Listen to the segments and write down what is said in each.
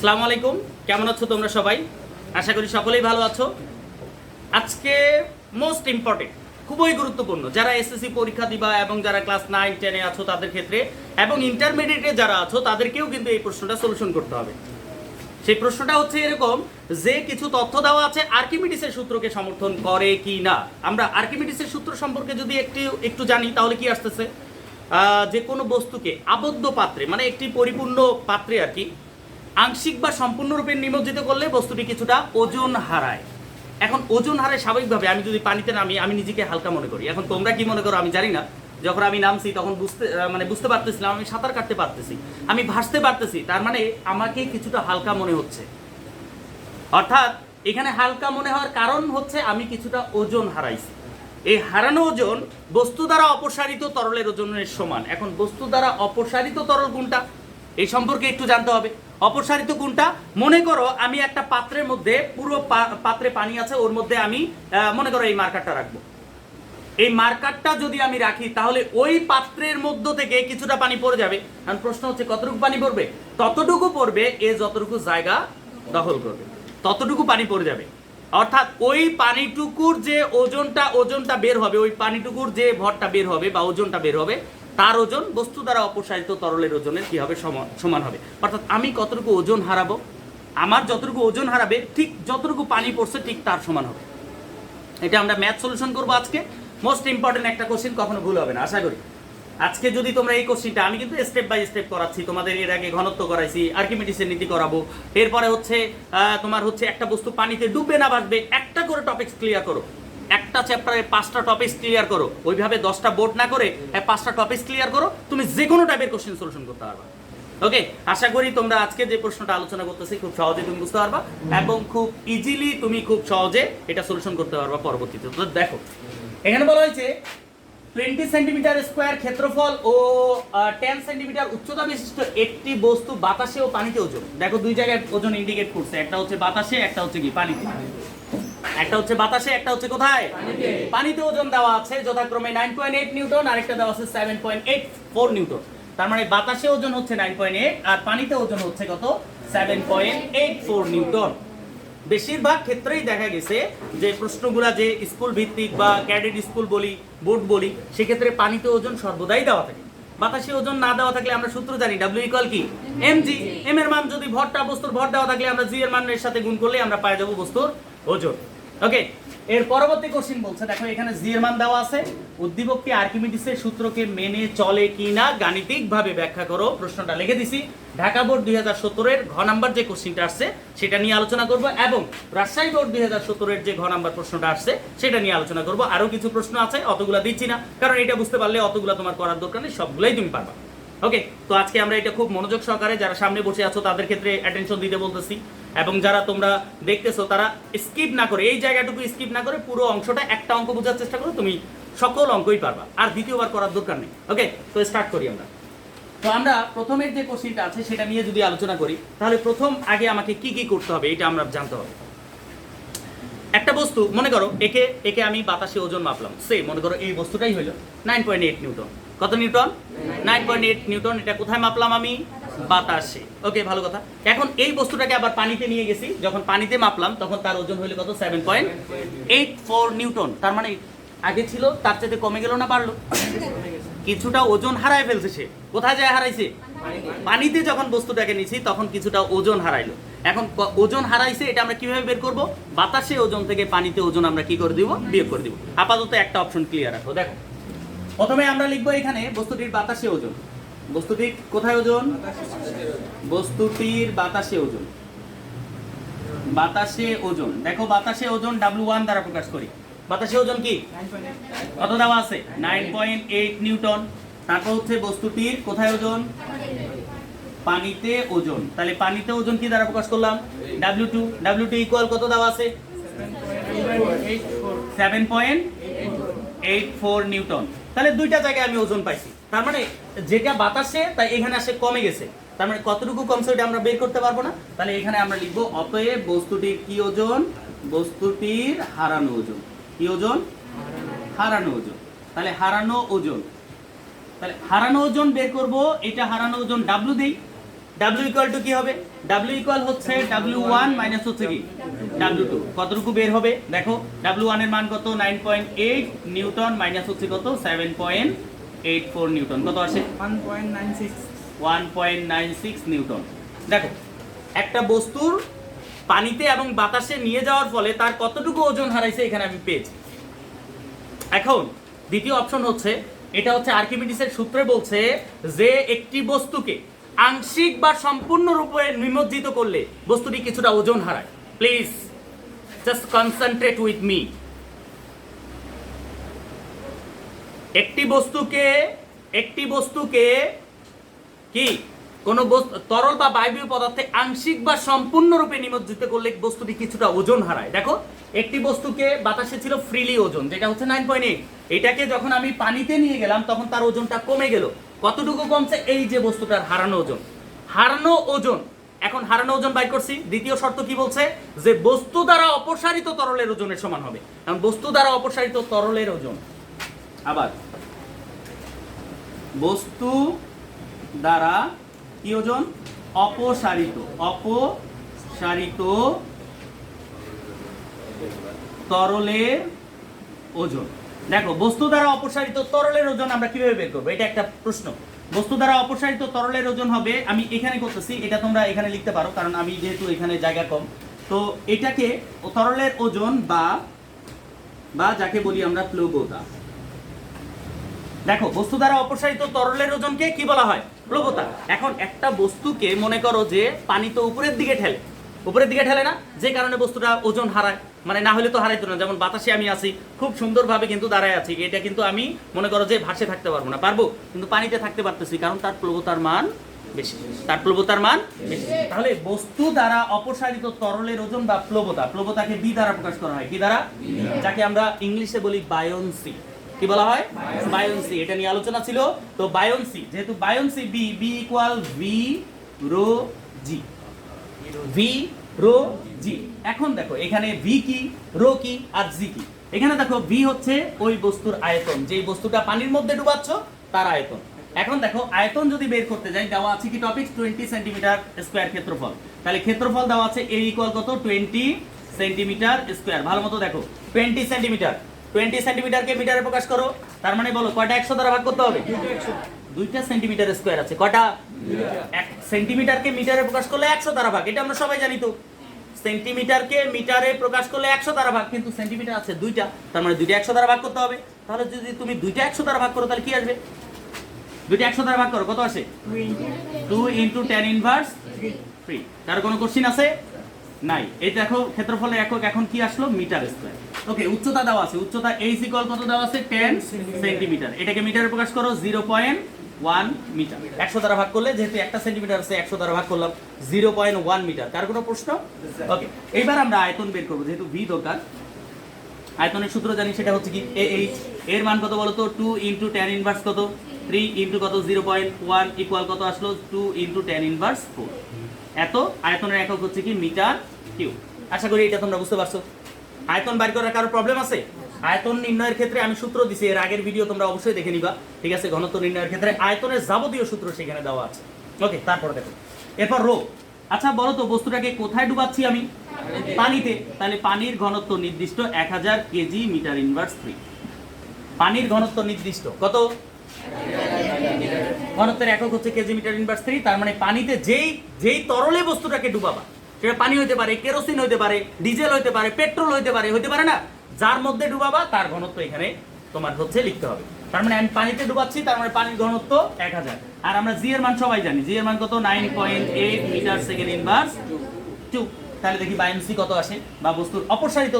আসসালামু আলাইকুম, কেমন আছো তোমরা সবাই? আশা করি সকলেই ভালো আছো। আজকে মোস্ট ইম্পর্টেন্ট, খুবই গুরুত্বপূর্ণ, যারা এসএসসি পরীক্ষা দিবা এবং যারা ক্লাস 9 10-এ আছো তাদের ক্ষেত্রে এবং ইন্টারমিডিয়েটে যারা আছো তাদেরকেও কিন্তু এই প্রশ্নটা সলিউশন করতে হবে। সেই প্রশ্নটা হচ্ছে এরকম যে কিছু তথ্য দেওয়া আছে আর্কিমিডিসের সূত্রকে সমর্থন করে কি না। আমরা আর্কিমিডিসের সূত্র সম্পর্কে যদি একটু জানি তাহলে কি আসতেছে, যে কোনো বস্তুকে আবদ্ধ পাত্রে, মানে একটি পরিপূর্ণ পাত্রে আর কি, আংশিক বা সম্পূর্ণরূপে নিমজ্জিত করলে বস্তুটি কিছুটা ওজন হারায়। এখন ওজন হারায় স্বাভাবিকভাবে। আমি যদি পানিতে নামি আমি নিজেকে হালকা মনে করি। এখন তোমরা কি মনে করো আমি জানি না। যখন আমি নামছি তখন বুঝতে পারতেছিলাম আমি সাঁতার কাটতে পারতেছি, আমি ভাসতে পারতেছি, তার মানে আমাকে কিছুটা হালকা মনে হচ্ছে। অর্থাৎ এখানে হালকা মনে হওয়ার কারণ হচ্ছে আমি কিছুটা ওজন হারাইছি। এই হারানো ওজন বস্তু দ্বারা অপসারিত তরলের ওজনের সমান। এখন বস্তু দ্বারা অপসারিত তরল কোনটা এই সম্পর্কে একটু জানতে হবে। অপসারিত কোনটা? মনে করো আমি একটা পাত্রের মধ্যে, পুরো পাত্রে পানি আছে, ওর মধ্যে আমি মনে করো এই মার্কারটা রাখবো। এই মার্কারটা যদি আমি রাখি তাহলে ওই পাত্রের মধ্য থেকে কিছুটা পানি পড়ে যাবে। কারণ প্রশ্ন হচ্ছে কতটুকু পানি পড়বে? ততটুকু পড়বে এ যতটুকু জায়গা দখল করবে, ততটুকু পানি পড়ে যাবে। অর্থাৎ ওই পানিটুকুর যে ওজনটা বের হবে, ওই পানিটুকুর যে ভরটা বের হবে বা ওজনটা বের হবে, তার ওজন বস্তু দ্বারা অপসারিত তরলের ওজনের কি হবে? সমান হবে। অর্থাৎ আমি কতটুকু ওজন হারাবো, আমার যতটুকু ওজন হারাবে ঠিক যতটুকু পানি পড়ছে ঠিক তার সমান হবে। এটা আমরা ম্যাথ সলিউশন করবো আজকে। মোস্ট ইম্পর্টেন্ট একটা কোশ্চেন, কখনো ভুল হবে না আশা করি। আজকে যদি তোমরা এই কোশ্চেনটা, আমি কিন্তু স্টেপ বাই স্টেপ করাচ্ছি তোমাদের, এর আগে ঘনত্ব করাইছি, আর্কিমিডিসের নীতি করাবো, এরপরে হচ্ছে তোমার হচ্ছে একটা বস্তু পানিতে ডুববে না ভাসবে, একটা করে টপিকস ক্লিয়ার করো। একটা চ্যাপ্টারে 5টা টপিকস ক্লিয়ার করো, ওইভাবে 10টা বোর্ড না করে 5টা টপিকস ক্লিয়ার করো, তুমি যে কোনো টাইপের কোশ্চেন সলিউশন করতে পারবা। ওকে, আশা করি তোমরা আজকে যে প্রশ্নটা আলোচনা করতেছি খুব সহজে তুমি বুঝতে পারবা এবং খুব ইজিলি তুমি খুব সহজে এটা সলিউশন করতে পারবা পরবর্তীতে। তো দেখো এখানে বলা হয়েছে 20 সেন্টিমিটার স্কোয়ার ক্ষেত্রফল ও 10 সেন্টিমিটার উচ্চতা বিশিষ্ট একটি বস্তু বাতাসে ও পানিতে ওজন। দেখো দুই জায়গায় ওজন ইন্ডিকেট করছে, একটা হচ্ছে বাতাসে, একটা হচ্ছে কি পানিতে। একটা হচ্ছে বাতাসে, একটা হচ্ছে কোথায়? পানিতে ওজন দেওয়া আছে যথাক্রমে 9.8 নিউটন, আরেকটা দেওয়া আছে 7.84 নিউটন। তার মানে বাতাসে ওজন হচ্ছে 9.8 আর পানিতে ওজন হচ্ছে কত? 7.84 নিউটন। বেশিরভাগ ক্ষেত্রেই দেখা গেছে যে প্রশ্নগুলা যে স্কুল ভিত্তিক বা ক্যাডেট স্কুল বলি, বোর্ড বলি, সেক্ষেত্রে পানিতে ওজন সর্বদাই দেওয়া থাকে। বাতাসে ওজন না দেওয়া থাকলে আমরা সূত্র জানি W = কি? mg। m এর মান যদি ভরটা, বস্তুর ভর দেওয়া থাকলে আমরা g এর মানের সাথে গুণ করলে আমরা পেয়ে যাব বস্তুর ওজন। ওকে, এর পরবর্তী কোশ্চেন বলছে, দেখো এখানে জি এর মান দেওয়া আছে, উদ্দীপকটি আর্কিমিডিসের সূত্রকে মেনে চলে কিনা গাণিতিকভাবে ব্যাখ্যা করো। প্রশ্নটা লিখে দিছি। ঢাকা বোর্ড 2017-এর ঘ নাম্বার যে কোশ্চেনটা আসছে সেটা নিয়ে আলোচনা করব এবং রাজশাহী বোর্ড 2017-এর যে ঘ নাম্বার প্রশ্নটা আসছে সেটা নিয়ে আলোচনা করব। আরো কিছু প্রশ্ন আছে, অতগুলা দিচ্ছি না, কারণ এটা বুঝতে পারলে অতগুলা তোমার করার দরকার নেই, সবগুলাই তুমি পারবা। ওকে, তো আজকে আমরা এটা খুব মনোযোগ সহকারে, যারা সামনে বসে আছো তাদের ক্ষেত্রে অ্যাটেনশন দিতে বলতেছি এবং যারা তোমরা দেখতেছো তারা স্কিপ না করে, এই জায়গাটুকু স্কিপ না করে পুরো অংশটা, একটা অঙ্ক বোঝার চেষ্টা করো, তুমি সকল অঙ্কই পারবা, আর দ্বিতীয়বার করার দরকার নেই। ওকে, তো স্টার্ট করি আমরা। তো আমরা প্রথমের যে কোশ্চেনটা আছে সেটা নিয়ে যদি আলোচনা করি তাহলে প্রথম আগে আমাকে কি কি করতে হবে এটা আমরা জানতে হবে। একটা বস্তু মনে করো, একে আমি বাতাসে ওজন মাপলাম, মনে করো এই বস্তুটাই হলো 9.8 নিউটন। কত নিউটন? 9.8 নিউটন। এটা কোথায় মাপলাম আমি? বাতাসে। ওকে, ভালো কথা। এখন এই বস্তুটাকে আবার পানিতে নিয়ে গেছি, যখন পানিতে মাপলাম তখন তার ওজন হলো কত? 7.84 নিউটন। তার মানে আগে ছিল তার চাইতে কমে গেল না বাড়লো? কিছুটা ওজন হারায় ফেলছে সে। কোথায় যায় হারাইছে? পানিতে যখন বস্তুটাকে নিছি তখন কিছুটা ওজন হারাইলো। এখন ওজন হারাইছে, এটা আমরা কিভাবে বের করব? বাতাসে ওজন থেকে পানিতে ওজন আমরা কি করে দিব? বিয়োগ করে দিব। আপাতত একটা অপশন ক্লিয়ার রাখো। দেখো প্রথমে আমরা লিখবো এখানে বস্তুটির বাতাসে ওজন। বস্তুটির কোথায় ওজন? বস্তুটির বাতাসে ওজন। বাতাসে ওজন, দেখো বাতাসে ওজন W1 দ্বারা প্রকাশ করি। বাতাসে ওজন কি? কত দেওয়া আছে? 9.8 নিউটন। তারপর হচ্ছে বস্তুটির কোথায় ওজন? পানিতে ওজন। তাহলে পানিতে ওজন কি দ্বারা প্রকাশ করলাম? W2 ইকুয়াল কত দেওয়া আছে? 7.84 নিউটন। তাহলে দুইটা জায়গায় আমি ওজন পাইছি। তার মানে যেটা বাতাসে তাই এখানে আসে কমে গেছে, তার মানে কতটুকু কমছে ওটা আমরা বের করতে পারবো না। তাহলে এখানে আমরা লিখবো অতএব বস্তুটির কি ওজন? বস্তুটির হারানো ওজন। কি ওজন? হারানো ওজন। তাহলে হারানো ওজন, তাহলে হারানো ওজন বের করব। এটা হারানো ওজন W দেই, W ইকুয়াল টু কি হবে? W ইকুয়াল হচ্ছে W1 মাইনাস হচ্ছে কি W2। কতটুকু বের হবে দেখো, W1 এর মান কত 9.8 নিউটন মাইনাস হচ্ছে কত 7.84 নিউটন, কত আসে 1.96 নিউটন। দেখো একটা বস্তুর পানিতে এবং বাতাসে নিয়ে যাওয়ার ফলে তার কতটুকু ওজন হারাইছে এখানে আমি পেয়েছি। এখন দ্বিতীয় অপশন হচ্ছে, এটা হচ্ছে আর্কিমিডিসের সূত্রে বলছে যে একটি বস্তুকে আংশিক বা সম্পূর্ণরূপে নিমজ্জিত করলে বস্তুটি কিছুটা ওজন হারায়। Please just concentrate with me. একটি বস্তুকে কি কোনো তরল বা বায়বীয় পদার্থে আংশিক বা সম্পূর্ণরূপে নিমজ্জিত করলে বস্তুটি কিছুটা ওজন হারায়। দেখো একটি বস্তুকে বাতাসে ছিল ফ্রিলি ওজন, যেটা হচ্ছে 9.8, এটাকে যখন আমি পানিতে নিয়ে গেলাম তখন তার ওজনটা কমে গেল। কতটুকু কমছে? এই যে বস্তুটার হারানো ওজন। এখন হারানো ওজন বাই করছি। দ্বিতীয় শর্ত কি বলছে? যে বস্তু দ্বারা অপসারিত তরলের ওজনের সমান হবে। এখন বস্তু দ্বারা অপসারিত তরলের ওজন, আবার বস্তু দ্বারা কি ওজন? অপসারিত তরলের ওজন। দেখো বস্তু দ্বারা অপসারিত তরলের ওজন আমরা কিভাবে বের করবো, এটা একটা প্রশ্ন। বস্তু দ্বারা অপসারিত তরলের ওজন হবে, আমি এখানে করতেছি, এটা তোমরা এখানে লিখতে পারো কারণ আমি যেহেতু এখানে জায়গা কম। তো এটাকে তরলের ওজন বা যাকে বলি আমরা প্লবতা। দেখো বস্তু দ্বারা অপসারিত তরলের ওজনকে কি বলা হয়? প্লবতা। এখন একটা বস্তুকে মনে করো যে পানি তো উপরের দিকে ঠেলে না, যে কারণে বস্তুটা ওজন হারায়, মানে না হলে তো হারাইতো না। যেমন বাতাসে আমি আছি, খুব সুন্দরভাবে কিন্তু দাঁড়ায় আছি, এটা কিন্তু আমি মনে করো যে ভাসে থাকতে পারবো না, পারবো, কিন্তু পানিতে থাকতে পারতেছি কারণ তার প্লবতার মান বেশি। তাহলে বস্তু দ্বারা অপসারিত তরলের ওজন বা প্লবতাকে বি দ্বারা প্রকাশ করা হয়। কি দ্বারা? যাকে আমরা ইংলিশে বলি বায়োন্সি। কি বলা হয়? বায়োন্সি। এটা নিয়ে আলোচনা ছিল। তো বায়োন্সি, যেহেতু বায়োন্সি বি ইকুয়াল ভি রো জি। এখন দেখো এখানে ভি কি, রো কি আর জি কি। এখানে দেখো ভি হচ্ছে ওই বস্তুর আয়তন, যেই বস্তুটা পানির মধ্যে ডুবাচ্ছ তার আয়তন। এখন দেখো আয়তন যদি বের করতে যাই, দেওয়া আছে কি টপিক 20 সেন্টিমিটার স্কয়ার ক্ষেত্রফল। তাহলে ক্ষেত্রফল দেওয়া আছে এ ইকুয়াল কত 20 সেন্টিমিটার স্কয়ার। ভালো মতো দেখো 20 সেন্টিমিটারকে মিটারে প্রকাশ করো, তার মানে বলো কয়টা 100 দ্বারা ভাগ করতে হবে? 2টা সেন্টিমিটার স্কয়ার আছে, কয়টা? 1 সেন্টিমিটারকে মিটারে প্রকাশ করলে 100 দ্বারা ভাগ, এটা আমরা সবাই জানি। তো সেন্টিমিটারকে মিটারে প্রকাশ করলে 100 দ্বারা ভাগ, কিন্তু সেন্টিমিটার আছে 2টা, তার মানে 2টা 100 দ্বারা ভাগ করতে হবে। তাহলে যদি তুমি 2টা 100 দ্বারা ভাগ করো তাহলে কি আসবে? 2টা 100 দ্বারা ভাগ করো, কত আসে? 2 × tan ইনভার্স 3। তার কোনো কোশ্চেন আছে? নাই। এই দেখো ক্ষেত্রফলের একক এখন কি আসলো? Metre square. ওকে, উচ্চতা দেওয়া আছে, উচ্চতা h ইকুয়াল কত দেওয়া আছে? 10 সেন্টিমিটার। এটাকে মিটারে প্রকাশ করো 0.1 মিটার। 100 দ্বারা ভাগ করলে, যেহেতু একটা সেন্টিমিটার আছে 100 দ্বারা ভাগ করলাম 0.1 মিটার। কার কোনো প্রশ্ন? ওকে, এইবার আমরা আয়তন বের করব, যেহেতু ভি দরকার। আয়তনের সূত্র জানি, সেটা হচ্ছে কি AH। এর মান কত বলো তো? 2 × tan ইনভার্স কত 3 × কত 0.1 ইকুয়াল কত আসলো? 2 × tan ইনভার্স 4। এত আয়তনের একক হচ্ছে কি মিটার কিউব। আশা করি এটা তোমরা বুঝতে পারছো। আয়তন বের করার কারো প্রবলেম আছে? আয়তন নির্ণয়ের ক্ষেত্রে আমি সূত্র দিছি, এর আগের ভিডিও তোমরা অবশ্যই দেখে নিবা, ঠিক আছে? ঘনত্ব নির্ণয়ের ক্ষেত্রে আয়তনের যাবতীয় সূত্র সেখানে দেওয়া আছে। ওকে, তারপরে দেখো এরপর রো। আচ্ছা বলো তো বস্তুটাকে কোথায় ডুবাচ্ছি আমি? পানিতে। তাহলে পানির ঘনত্ব নির্দিষ্ট 1000 কেজি মিটার ইনভার্স 3। পানির ঘনত্ব নির্দিষ্ট কত? ঘনত্বের একক হচ্ছে কেজি মিটার ইনভার্স 3। তার মানে পানিতে যেই তরলে বস্তুটাকে ডুবাবা, সেটা পানি হইতে পারে, কেরোসিন হইতে পারে, ডিজেল হইতে পারে, পেট্রোল হইতে পারে না? যার মধ্যে ডুবাবা তার ঘনত্ব এখানে তোমার হচ্ছে লিখতে হবে। তার মানে আমি পানিতে ডুবাচ্ছি, তার মানে পানির ঘনত্ব 1000। আর আমরা জি এর মান সবাই জানি, জি এর মান কত? 9.8 মিটার সেকেন্ড ইনভার্স 2। তাহলে দেখি বায়োন্সি কত আসে, বা বস্তুর অপসারিত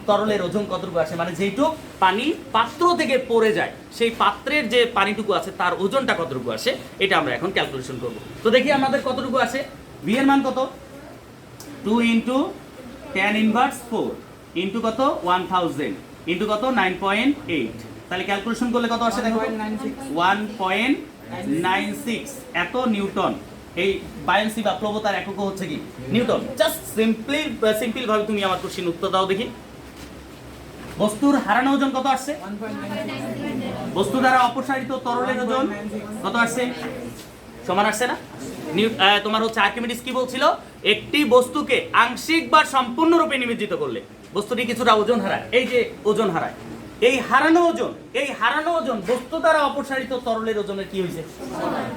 তরলের ওজন কতটুকু আসে, মানে যেইটুকু পানি পাত্র থেকে পড়ে যায় সেই পাত্রের যে পানিটুকু আছে তার ওজনটা কতটুকু আসে, এটা আমরা এখন ক্যালকুলেশন করব। তো দেখি আমাদের কতটুকু আসে। ভি এর মান কত? 2 × tan ইনভার্স 4 ইনটু কত 1000 ইনটু কত 9.8। তাহলে ক্যালকুলেশন করলে কত আসে দেখো? 1.96 এত নিউটন। এই বায়োন্সি বা প্লবতার একক হচ্ছে কি? নিউটন। জাস্ট সিম্পল ভাবে তুমি আমার কোশ্চেন উত্তর দাও দেখি। বস্তুর হারানো ওজন কত আসছে? বস্তু দ্বারা অপসারিত তরলের ওজন কত আসছে? সমান আসছে না? তোমার হচ্ছে আর্কিমিডিস কি বলছিল, একটি বস্তুকে আংশিক বা সম্পূর্ণরূপে নিমজ্জিত করলে বস্তুটি কিছুটা ওজন হারায়। এই যে ওজন হারায়, এই হারানো ওজন বস্তু দ্বারা অপসারিত তরলের ওজনের কি হয়েছে,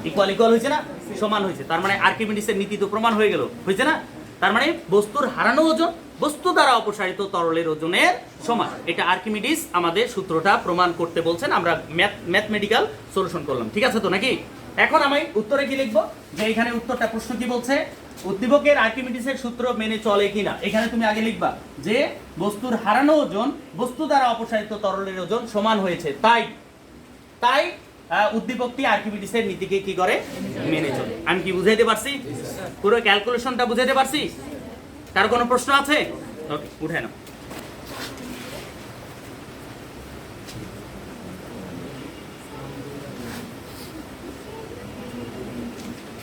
ইকুয়াল হয়েছে না, সমান হয়েছে। তার মানে আর্কিমিডিসের নীতি তো প্রমাণ হয়ে গেল, হয়েছে না? তার মানে বস্তুর হারানো ওজন বস্তু দ্বারা অপসারিত তরলের ওজনের সমান। এটা আর্কিমিডিস আমাদের সূত্রটা প্রমাণ করতে বলছেন, আমরা ম্যাথমেটিক্যাল সলিউশন করলাম। ঠিক আছে তো নাকি? এখন আমি উত্তরে কি লিখবো, যে এখানে উত্তরটা প্রশ্ন কি বলছে, উদ্দীপকের আর্কিমিডিসের সূত্র মেনে চলে কিনা। এখানে তুমি আগে লিখবা যে বস্তুর হারানো ওজন বস্তু দ্বারা অপসারিত তরলের ওজন সমান হয়েছে, তাই উদ্দীপকটি আর্কিমিডিসের নীতিকে কি করে, মেনে চলে। আমি কি বুঝাইতে পারছি? পুরো ক্যালকুলেশনটা বুঝাইতে পারছি? কার কোনো প্রশ্ন আছে? ওকে, উঠে নাও।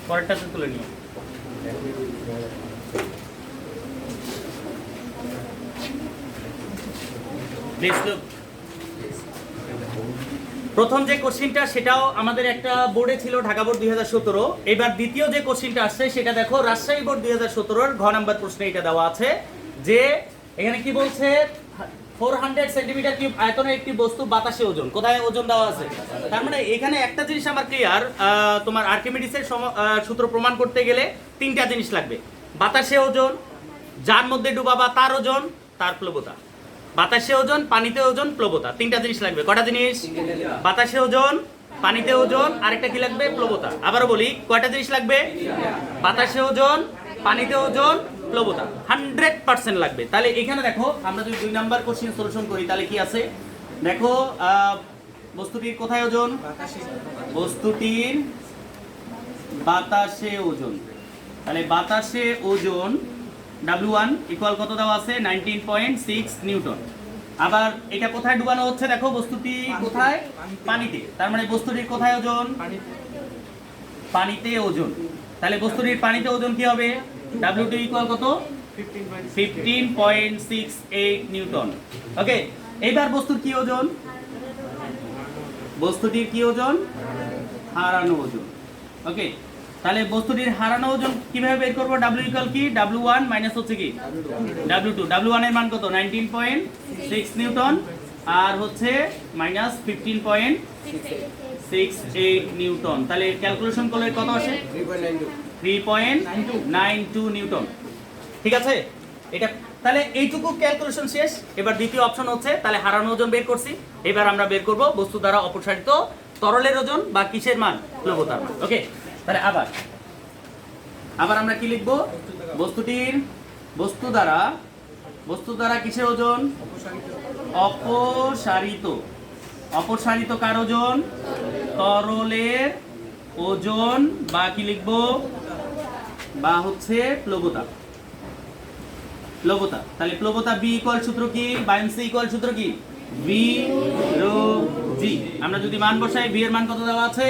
পরেরটাতে তুলে নিও। প্রথম যে কোশ্চিনটা সেটাও আমাদের একটা বোর্ডে ছিল, ঢাকা বোর্ড 2017। এবার দ্বিতীয় যে কোশ্চিনটা আসছে সেটা দেখো, রাজশাহী বোর্ড 2017-র ঘ নাম্বার প্রশ্নে এটা দেওয়া আছে যে এখানে কি বলছে, 400 সেন্টিমিটার কিউব আয়তনের একটি বস্তু বাতাসে ওজন, কোথায় ওজন দেওয়া আছে। তার মানে এখানে একটা জিনিস আমার ক্লিয়ার, তোমার আর্কিমিডিসের সূত্র প্রমাণ করতে গেলে তিনটা জিনিস লাগবে, বাতাসে ওজন, যার মধ্যে ডুবাবা তার ওজন, তার প্লবতা। বাতাসে ওজন, পানিতে ওজন, প্লবতা, তিনটা জিনিস লাগবে। কয়টা জিনিস? বাতাসে ওজন, পানিতে ওজন, আরেকটা কি লাগবে, প্লবতা। আবারও বলি, কয়টা জিনিস লাগবে? বাতাসে ওজন, পানিতে ওজন, প্লবতা, 100% লাগবে। তাহলে এখানে দেখো, আমরা যদি 2 নাম্বার কোশ্চেন সলিউশন করি তাহলে কি আছে দেখো, বস্তুটির কোথায় ওজন, বস্তুটির বাতাসে ওজন। তাহলে বাতাসে ওজন W1 ইকুয়াল কত দেওয়া আছে, 19.6 নিউটন। আবার এটা কোথায় ডুবানো হচ্ছে দেখো, বস্তুটি কোথায়, পানিতে। তার মানে বস্তুটির কোথায় ওজন, পানিতে ওজন। তাহলে বস্তুটির পানিতে ওজন কি হবে, W2 ইকুয়াল কত, 15.68 নিউটন। ওকে, এইবার বস্তুর কি ওজন, বস্তুটির কি ওজন, হারানো ওজন। ওকে, তাহলে বস্তুটির হারানো ওজন কিভাবে বের করব, W ইকুয়াল কি, W1 মাইনাস হচ্ছে কি W2। W1 এর মান কত, 19.6 নিউটন, আর হচ্ছে মাইনাস 15.68 নিউটন। তাহলে ক্যালকুলেশন করলে কত আসে, 3.92 নিউটন। ঠিক আছে, এটা তাহলে এইটুকু ক্যালকুলেশন শেষ। এবার দ্বিতীয় অপশন হচ্ছে, তাহলে হারানো ওজন বের করছি, এবার আমরা বের করব বস্তু দ্বারা অপসারিত তরলের ওজন বা কিসের মান, প্লবতার মান। ওকে, তাহলে আবার আমরা কি লিখবো, বস্তু দ্বারা কিসের ওজন, অপসারিত কার ওজন, তরলের ওজন, বা কি লিখবো, বা হচ্ছে প্লবতা। তাহলে প্লবতা B ইকুয়াল সূত্র কি, বায়োন্সি ইকুয়াল সূত্র কি, V রো G। আমরা যদি মান বসাই, V এর মান কত দেওয়া আছে,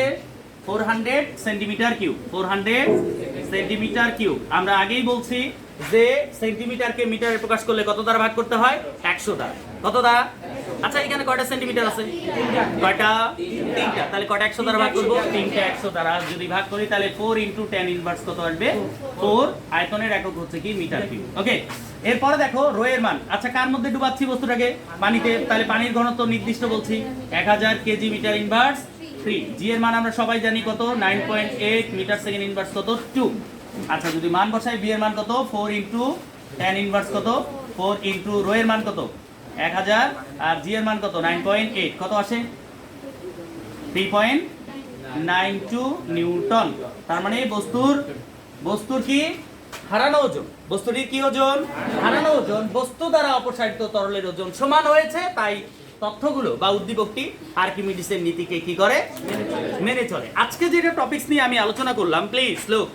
400 সেন্টিমিটার কিউব, 400 সেন্টিমিটার কিউব। আমরা আগেই বলছি যে সেন্টিমিটারকে মিটারে প্রকাশ করলে কত দ্বারা ভাগ করতে হয়, 100 দ্বারা। কত দ্বারা? আচ্ছা, এখানে কয়টা সেন্টিমিটার আছে, কয়টা, 3টা। তাহলে কয়টা 100 দ্বারা ভাগ করব, 3টা 100 দ্বারা যদি ভাগ করি তাহলে 4 × 10 ইনভার্স কত আসবে, 4। আয়তনের একক হচ্ছে কি, মিটার কিউব। ওকে, এরপরে দেখো রো এর মান। আচ্ছা, কার মধ্যে ডুবাচ্ছি বস্তুটাকে, পানিতে। তাহলে পানির ঘনত্ব নির্দিষ্ট বলছি 1000 কেজি মিটার ইনভার্স 3। জি এর মান আমরা সবাই জানি কত, 9.8 মিটার সেকেন্ড ইনভার্স কত, 2। আচ্ছা, যদি মান বসাই, বি এর মান কত, 4 × 10 ইনভার্স কত, 4 × রো এর মান কত, 1000, আর জি এর মান কত, 9.8, কত আসে, 3.92 নিউটন। তার মানে বস্তুর কি, হারানো ওজন, বস্তুটির কি ওজন, হারানো ওজন বস্তু দ্বারা অপসারিত তরলের ওজন সমান হয়েছে। তাই তথ্যগুলো বা উদ্দীপকটি আর্কিমিডিসের নীতিকে কি করে, মেনে চলে। আজকে যেটা টপিকস নিয়ে আমি আলোচনা করলাম, প্লিজ লুক,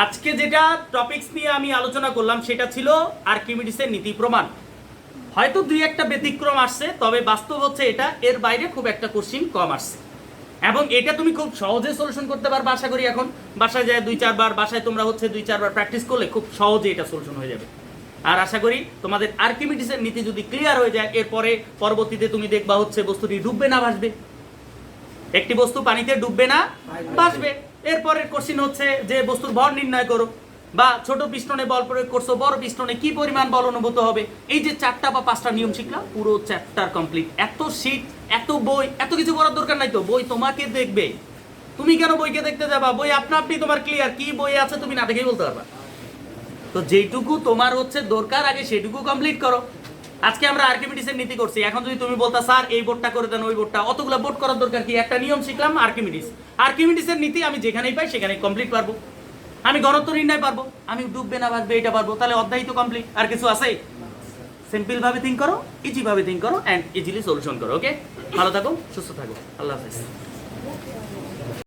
আজকে যেটা টপিকস নিয়ে আমি আলোচনা করলাম সেটা ছিল আর্কিমিডিসের নীতি প্রমাণ। হয়তো 2-1টা ব্যতিক্রম আসছে, তবে বাস্তব হচ্ছে এটা, এর বাইরে খুব একটা কোশ্চিন কম আসছে, এবং এটা তুমি খুব সহজে সলিউশন করতে পারবে আশা করি। এখন বাসায় যায় 2-4 বার, বাসায় তোমরা হচ্ছে 2-4 বার প্র্যাকটিস করলে খুব সহজে এটা সলিউশন হয়ে যাবে। আর আশা করি তোমাদের আর্কিমিডিসের নীতি যদি ক্লিয়ার হয়ে যায়, এরপরে পরবর্তীতে তুমি দেখবা হচ্ছে বস্তুটি ডুববে না ভাসবে। একটি বস্তু পানিতে ডুববে না ভাসবে। এরপরের কোশ্চেন হচ্ছে যে বস্তুর ভর নির্ণয় করো, বা ছোট পিস্টনে বল প্রয়োগ করছো, বড় পিস্টনে কি পরিমাণ বল অনুভূত হবে। এই যে 4টা বা 5টা নিয়ম শিখলাম, পুরো চ্যাপ্টার কমপ্লিট। এত শীট, এত বই, এত কিছু করার দরকার নাই তো। বই তোমাকে দেখবে, তুমি কেন বইকে দেখতে যাবা? বই আপনা আপনি তোমার ক্লিয়ার, কি বই আছে তুমি না দেখেই বলতে পারবা। তো যেটুকু তোমার হচ্ছে দরকার আগে সেটুকু কমপ্লিট করো। আজকে আমরা আর্কিমিডিসের নীতি করছি, এখন যদি তুমি বলতা স্যার এই বোর্ডটা করে দেন ওই বোর্ডটা, অতগুলো বোর্ড করার দরকার কি? একটা নিয়ম শিখলাম আর্কিমিডিসের নীতি আমি যেখানেই পাই সেখানেই কমপ্লিট পারবো। আমি ঘনত্ব নির্ণয় পারবো, আমি ডুববে না বাঁচবে এটা পারবো, তাহলে অধ্যায় তো কমপ্লিট। আর কিছু আছে? সিম্পল ভাবে থিঙ্ক করো, ইজি ভাবে থিঙ্ক করো, অ্যান্ড ইজিলি সলিউশন করো। ওকে, ভালো থাকো, সুস্থ থাকো, আল্লাহ হাফেজ।